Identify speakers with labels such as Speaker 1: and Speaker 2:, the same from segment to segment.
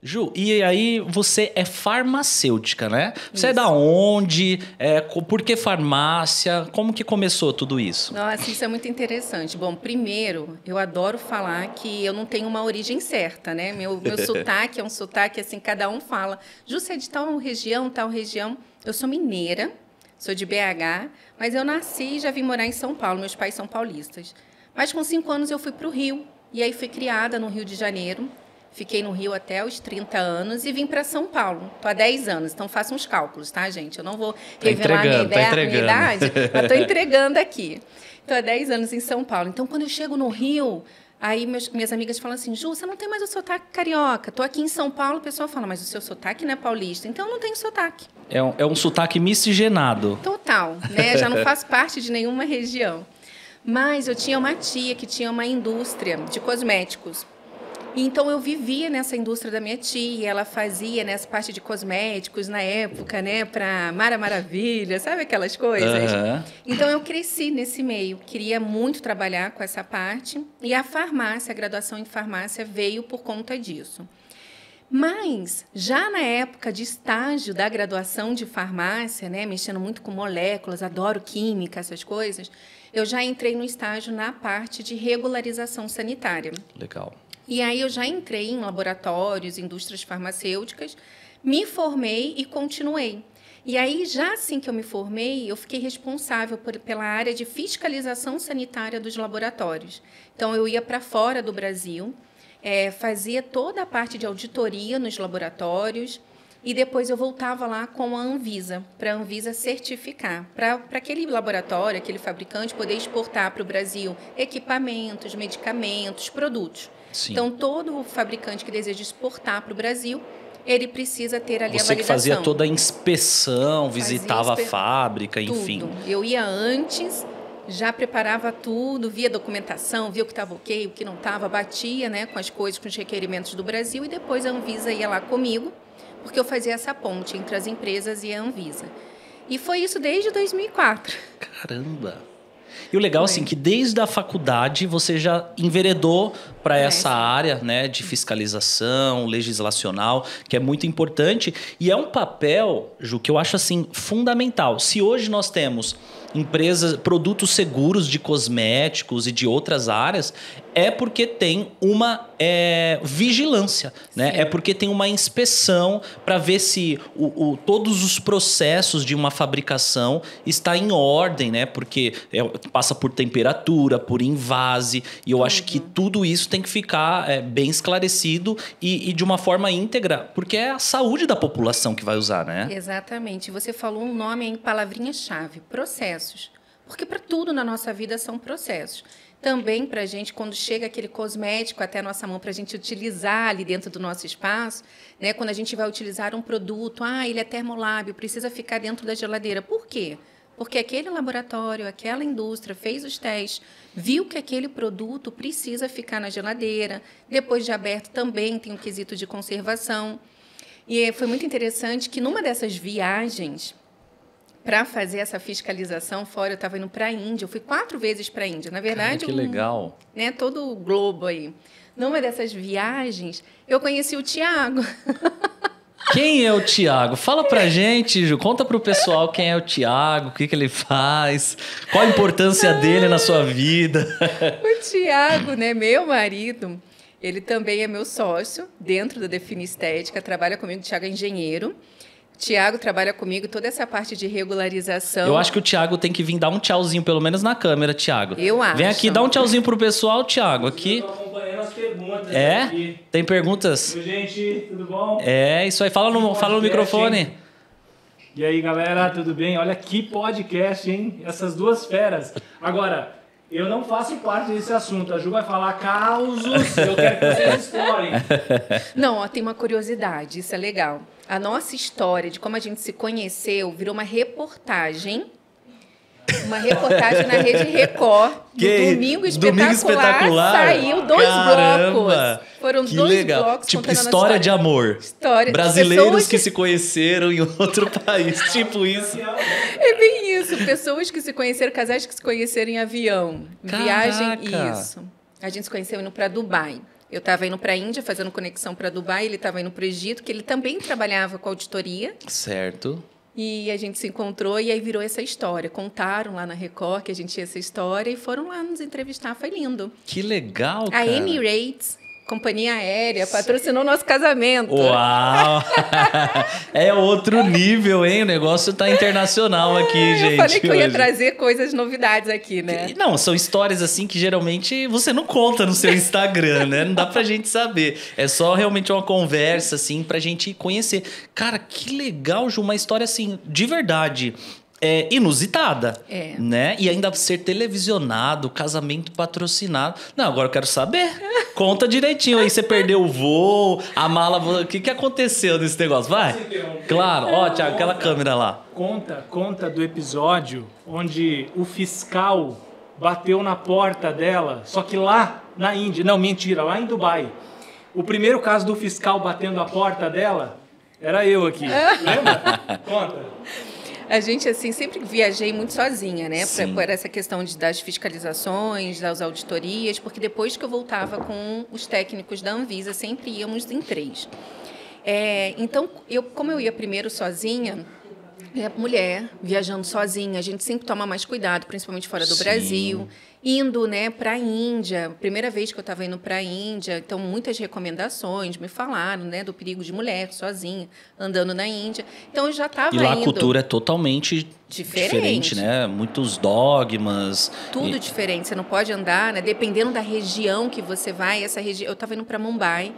Speaker 1: Ju, e aí você é farmacêutica, né? Você é
Speaker 2: Isso.
Speaker 1: da onde? Por que farmácia? Como que começou tudo isso?
Speaker 2: Nossa, isso é muito interessante. Bom, primeiro, eu adoro falar que eu não tenho uma origem certa, né? Meu sotaque é um sotaque, assim, cada um fala. Ju, você é de tal região, tal região. Eu sou mineira, sou de BH, mas eu nasci e já vim morar em São Paulo. Meus pais são paulistas. Mas com 5 anos eu fui para o Rio. E aí fui criada no Rio de Janeiro. Fiquei no Rio até os 30 anos e vim para São Paulo. Estou há 10 anos, então façam os cálculos, tá, gente? Eu não vou revelar a minha idade, mas estou entregando aqui. Estou há 10 anos em São Paulo. Então, quando eu chego no Rio, aí minhas amigas falam assim, Ju, você não tem mais o sotaque carioca. Estou aqui em São Paulo, o pessoal fala, mas o seu sotaque não é paulista. Então, eu não tenho sotaque.
Speaker 1: É um sotaque miscigenado.
Speaker 2: Total, né? Já não faço parte de nenhuma região. Mas eu tinha uma tia que tinha uma indústria de cosméticos. Então, eu vivia nessa indústria da minha tia, ela fazia nessa parte de cosméticos na época, né, para Mara Maravilha, sabe aquelas coisas?
Speaker 1: Uhum.
Speaker 2: Então, eu cresci nesse meio, queria muito trabalhar com essa parte, e a farmácia, a graduação em farmácia veio por conta disso. Mas, já na época de estágio da graduação de farmácia, né, mexendo muito com moléculas, adoro química, essas coisas, eu já entrei no estágio na parte de regularização sanitária.
Speaker 1: Legal.
Speaker 2: E aí eu já entrei em laboratórios, indústrias farmacêuticas, me formei e continuei. E aí, já assim que eu me formei, eu fiquei responsável pela área de fiscalização sanitária dos laboratórios. Então, eu ia para fora do Brasil, fazia toda a parte de auditoria nos laboratórios e depois eu voltava lá com a Anvisa, para a Anvisa certificar, para aquele laboratório, aquele fabricante poder exportar para o Brasil equipamentos, medicamentos, produtos.
Speaker 1: Sim.
Speaker 2: Então, todo fabricante que deseja exportar para o Brasil, ele precisa ter ali a
Speaker 1: Você
Speaker 2: validação.
Speaker 1: que fazia toda a inspeção, visitava a fábrica,
Speaker 2: tudo.
Speaker 1: enfim.
Speaker 2: Eu ia antes, já preparava tudo, via documentação, via o que estava ok, o que não estava, batia, né, com as coisas, com os requerimentos do Brasil, e depois a Anvisa ia lá comigo, porque eu fazia essa ponte entre as empresas e a Anvisa. E foi isso desde 2004.
Speaker 1: Caramba! E o legal, assim, que desde a faculdade você já enveredou para essa área, né, de fiscalização, legislacional, que é muito importante. E é um papel, Ju, que eu acho, assim, fundamental. Se hoje nós temos empresas, produtos seguros de cosméticos e de outras áreas, é porque tem uma vigilância, né? É porque tem uma inspeção para ver se todos os processos de uma fabricação está em ordem, né? Porque passa por temperatura, por invase, e eu acho que tudo isso tem que ficar bem esclarecido e de uma forma íntegra, porque é a saúde da população que vai usar, né?
Speaker 2: Exatamente. Você falou um nome em palavrinha-chave, processos. Porque para tudo na nossa vida são processos. Também para a gente, quando chega aquele cosmético até a nossa mão, para a gente utilizar ali dentro do nosso espaço, né? Quando a gente vai utilizar um produto, ele é termolábil, precisa ficar dentro da geladeira. Por quê? Porque aquele laboratório, aquela indústria fez os testes, viu que aquele produto precisa ficar na geladeira. Depois de aberto também tem um quesito de conservação. E foi muito interessante que numa dessas viagens, para fazer essa fiscalização fora, eu estava indo para a Índia. Eu fui 4 vezes para a Índia. Na verdade,
Speaker 1: que legal.
Speaker 2: Né, todo o globo aí. Numa dessas viagens, eu conheci o Tiago.
Speaker 1: Quem é o Tiago? Fala pra gente, Ju. Conta pro pessoal quem é o Tiago, o que ele faz, qual a importância dele na sua vida.
Speaker 2: O Tiago, né, meu marido, ele também é meu sócio dentro da Define Estética, trabalha comigo. O Tiago é engenheiro. Tiago trabalha comigo toda essa parte de regularização.
Speaker 1: Eu acho que o Tiago tem que vir dar um tchauzinho, pelo menos na câmera, Tiago.
Speaker 2: Eu acho.
Speaker 1: Vem aqui, dá um tchauzinho pro pessoal, Tiago. Aqui.
Speaker 3: Eu tô acompanhando as perguntas.
Speaker 1: É?
Speaker 3: Aqui.
Speaker 1: Tem perguntas?
Speaker 3: Oi, gente, tudo bom?
Speaker 1: É, isso aí. Fala no microfone.
Speaker 3: Hein? E aí, galera, tudo bem? Olha que podcast, hein? Essas duas feras. Agora, eu não faço parte desse assunto. A Ju vai falar causos, eu quero que vocês explorem.
Speaker 2: Não, tem uma curiosidade, isso é legal. A nossa história de como a gente se conheceu virou uma reportagem. Uma reportagem na Rede Record. Domingo Espetacular. Saiu 2 blocos. Foram 2 blocos.
Speaker 1: Tipo, história de amor. Brasileiros que se conheceram em outro país. Tipo isso.
Speaker 2: É bem isso. Pessoas que se conheceram, casais que se conheceram em avião.
Speaker 1: Caraca.
Speaker 2: Viagem, isso. A gente se conheceu indo para Dubai. Eu estava indo para a Índia, fazendo conexão para Dubai, ele estava indo para o Egito, que ele também trabalhava com auditoria.
Speaker 1: Certo.
Speaker 2: E a gente se encontrou e aí virou essa história. Contaram lá na Record que a gente tinha essa história e foram lá nos entrevistar. Foi lindo.
Speaker 1: Que legal,
Speaker 2: A
Speaker 1: cara.
Speaker 2: Emirates, companhia aérea, patrocinou nosso casamento.
Speaker 1: Uau! É outro nível, hein? O negócio tá internacional aqui, gente.
Speaker 2: Eu falei que eu ia
Speaker 1: hoje.
Speaker 2: trazer coisas, novidades aqui, né?
Speaker 1: Não, são histórias assim que geralmente você não conta no seu Instagram, né? Não dá pra gente saber. É só realmente uma conversa, assim, pra gente conhecer. Cara, que legal, Ju, uma história assim, de verdade. Inusitada, né? E ainda ser televisionado, casamento patrocinado. Não, agora eu quero saber. Conta direitinho aí, você perdeu o voo, a mala... O que aconteceu nesse negócio? Vai. Claro. Ó, Thiago, aquela câmera lá.
Speaker 3: Conta do episódio onde o fiscal bateu na porta dela, só que lá na Índia. Não, mentira, lá em Dubai. O primeiro caso do fiscal batendo a porta dela era eu aqui. Lembra? Conta.
Speaker 2: A gente, assim, sempre viajei muito sozinha, né?
Speaker 1: Sim.
Speaker 2: Por essa questão das fiscalizações, das auditorias, porque depois que eu voltava com os técnicos da Anvisa, sempre íamos em 3. Então, como eu ia primeiro sozinha, mulher, viajando sozinha, a gente sempre toma mais cuidado, principalmente fora do Brasil. Indo, né, para a Índia, primeira vez que eu estava indo para a Índia, então muitas recomendações me falaram, né, do perigo de mulher sozinha, andando na Índia. Então eu já estava indo.
Speaker 1: E lá a cultura é totalmente diferente, né? Muitos dogmas.
Speaker 2: Tudo diferente, você não pode andar, né? Dependendo da região que você vai, essa região. Eu estava indo para Mumbai.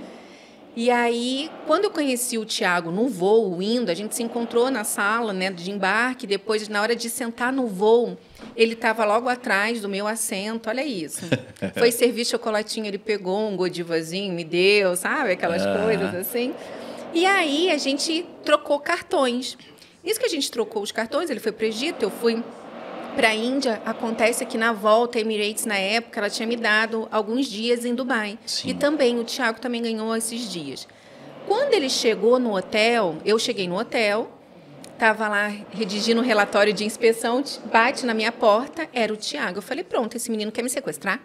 Speaker 2: E aí, quando eu conheci o Thiago no voo, indo, a gente se encontrou na sala, né, de embarque. Depois, na hora de sentar no voo, ele estava logo atrás do meu assento. Olha isso. Foi servir chocolatinho, ele pegou um Godivazinho, me deu, sabe? Aquelas coisas assim. E aí, a gente trocou cartões. Isso que a gente trocou os cartões, ele foi para o Egito, eu fui para a Índia. Acontece que na volta, a Emirates, na época, ela tinha me dado alguns dias em Dubai.
Speaker 1: Sim.
Speaker 2: E também, o Thiago também ganhou esses dias. Quando ele chegou no hotel, eu cheguei no hotel, estava lá redigindo um relatório de inspeção, bate na minha porta, era o Thiago. Eu falei, pronto, esse menino quer me sequestrar?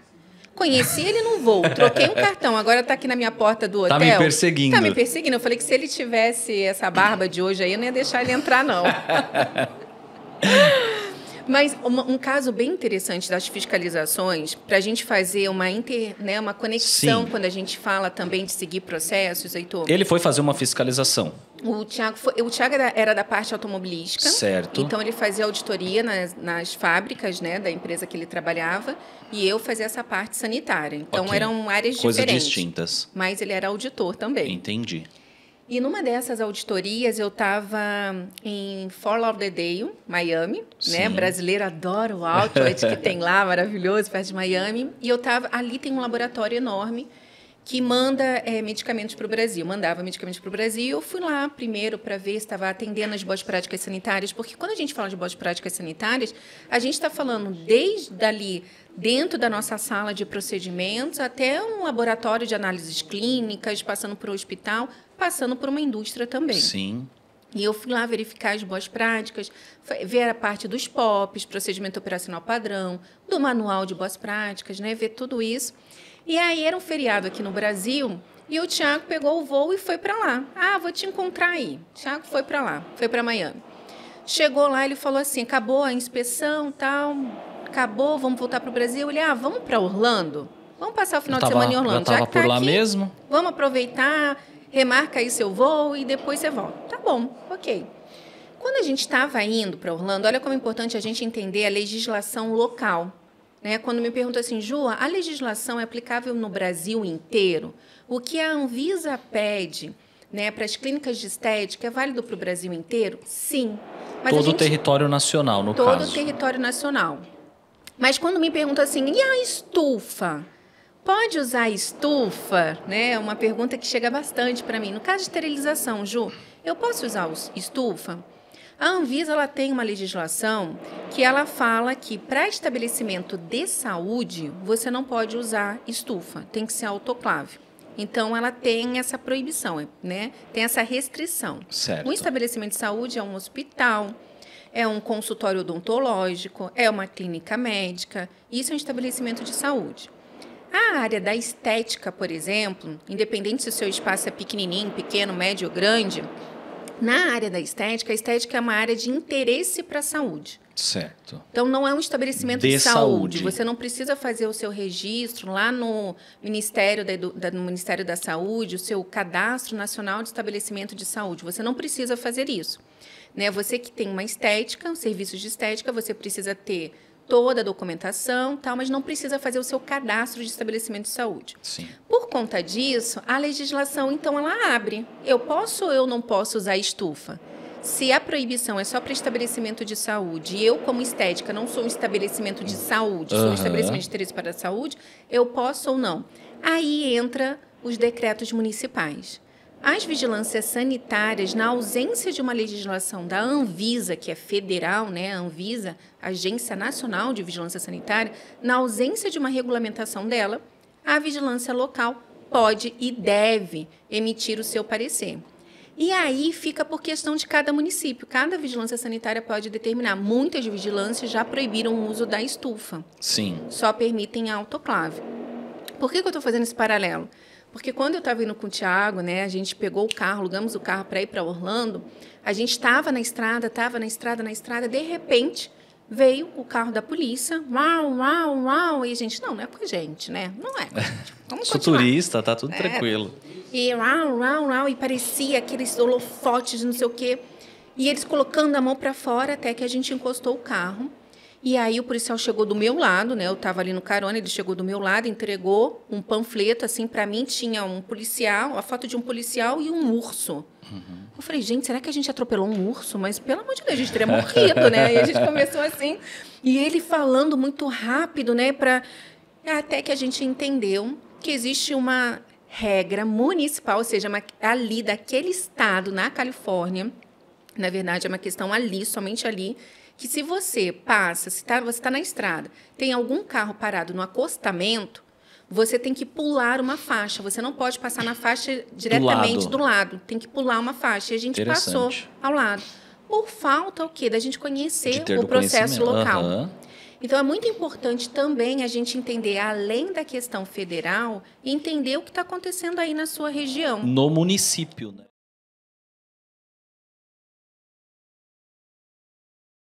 Speaker 2: Conheci ele no voo, troquei um cartão, agora está aqui na minha porta do hotel.
Speaker 1: Tá me perseguindo.
Speaker 2: Tá me perseguindo. Eu falei que se ele tivesse essa barba de hoje aí, eu não ia deixar ele entrar, não. Mas um caso bem interessante das fiscalizações, para a gente fazer uma conexão. Sim. Quando a gente fala também de seguir processos, Heitor.
Speaker 1: Ele foi fazer uma fiscalização.
Speaker 2: O Thiago era da parte automobilística.
Speaker 1: Certo.
Speaker 2: Então, ele fazia auditoria nas fábricas, né, da empresa que ele trabalhava, e eu fazia essa parte sanitária. Então, eram áreas
Speaker 1: Coisas
Speaker 2: diferentes.
Speaker 1: distintas.
Speaker 2: Mas ele era auditor também.
Speaker 1: Entendi.
Speaker 2: E numa dessas auditorias, eu estava em Fort Lauderdale, Miami, né? Brasileiro adora o outlet que tem lá, maravilhoso, perto de Miami. E eu estava... Ali tem um laboratório enorme que manda medicamentos para o Brasil. Mandava medicamentos para o Brasil. Eu fui lá primeiro para ver se estava atendendo as boas práticas sanitárias, porque quando a gente fala de boas práticas sanitárias, a gente está falando desde ali, dentro da nossa sala de procedimentos, até um laboratório de análises clínicas, passando por um hospital, passando por uma indústria também.
Speaker 1: Sim.
Speaker 2: E eu fui lá verificar as boas práticas, ver a parte dos POPs, procedimento operacional padrão, do manual de boas práticas, né? Ver tudo isso. E aí era um feriado aqui no Brasil e o Thiago pegou o voo e foi para lá. Ah, vou te encontrar aí. O Thiago foi para lá, foi para Miami. Chegou lá, ele falou assim, acabou a inspeção, tal, acabou, vamos voltar para o Brasil. Ele, vamos para Orlando? Vamos passar o final de semana em Orlando.
Speaker 1: Já estava por lá aqui, mesmo?
Speaker 2: Vamos aproveitar, remarca aí seu voo e depois você volta. Tá bom, ok. Quando a gente estava indo para Orlando, olha como é importante a gente entender a legislação local. Né? Quando me perguntam assim, Ju, a legislação é aplicável no Brasil inteiro? O que a Anvisa pede, né, para as clínicas de estética é válido para o Brasil inteiro? Sim. Mas
Speaker 1: todo o território nacional, no caso.
Speaker 2: Todo o território nacional. Mas quando me perguntam assim, e a estufa? Pode usar estufa? Né? É uma pergunta que chega bastante para mim. No caso de esterilização, Ju, eu posso usar estufa? A Anvisa ela tem uma legislação que ela fala que para estabelecimento de saúde, você não pode usar estufa, tem que ser autoclave. Então, ela tem essa proibição, né? Tem essa restrição.
Speaker 1: Certo.
Speaker 2: Um estabelecimento de saúde é um hospital, é um consultório odontológico, é uma clínica médica, isso é um estabelecimento de saúde. A área da estética, por exemplo, independente se o seu espaço é pequenininho, pequeno, médio ou grande, na área da estética, a estética é uma área de interesse para a saúde.
Speaker 1: Certo.
Speaker 2: Então, não é um estabelecimento de saúde. Você não precisa fazer o seu registro lá no Ministério no Ministério da Saúde, o seu Cadastro Nacional de Estabelecimento de Saúde. Você não precisa fazer isso. Né? Você que tem uma estética, um serviço de estética, você precisa ter toda a documentação, tal, mas não precisa fazer o seu cadastro de estabelecimento de saúde.
Speaker 1: Sim.
Speaker 2: Por conta disso, a legislação, então, ela abre. Eu posso ou eu não posso usar estufa? Se a proibição é só para estabelecimento de saúde e eu, como estética, não sou um estabelecimento de saúde, sou um estabelecimento de interesse para a saúde, eu posso ou não? Aí entra os decretos municipais. As vigilâncias sanitárias, na ausência de uma legislação da Anvisa, que é federal, né? A Anvisa, Agência Nacional de Vigilância Sanitária, na ausência de uma regulamentação dela, a vigilância local pode e deve emitir o seu parecer. E aí fica por questão de cada município. Cada vigilância sanitária pode determinar. Muitas vigilâncias já proibiram o uso da estufa.
Speaker 1: Sim.
Speaker 2: Só permitem a autoclave. Por que eu estou fazendo esse paralelo? Porque quando eu estava indo com o Thiago, né, a gente pegou o carro, alugamos o carro para ir para Orlando, a gente estava na estrada, de repente veio o carro da polícia, uau, uau, uau, e a gente, não é com a gente, né? Não é com a gente. Vamos
Speaker 1: Sou turista, tá tudo tranquilo.
Speaker 2: E uau, uau, uau, e parecia aqueles holofotes, não sei o quê. E eles colocando a mão para fora até que a gente encostou o carro. E aí o policial chegou do meu lado, né? Eu estava ali no carona, ele chegou do meu lado, entregou um panfleto, assim, para mim tinha um policial, a foto de um policial e um urso. Uhum. Eu falei, gente, será que a gente atropelou um urso? Mas, pelo amor de Deus, a gente teria morrido, né? E a gente começou assim, e ele falando muito rápido, né? Até que a gente entendeu que existe uma regra municipal, ou seja, ali daquele estado, na Califórnia, na verdade é uma questão ali, somente ali, que se você passa, você está na estrada, tem algum carro parado no acostamento, você tem que pular uma faixa. Você não pode passar na faixa diretamente do lado. Tem que pular uma faixa. E a gente passou ao lado. Por falta o quê? Da gente conhecer o processo local.
Speaker 1: Uhum.
Speaker 2: Então, é muito importante também a gente entender, além da questão federal, entender o que está acontecendo aí na sua região.
Speaker 1: No município, né?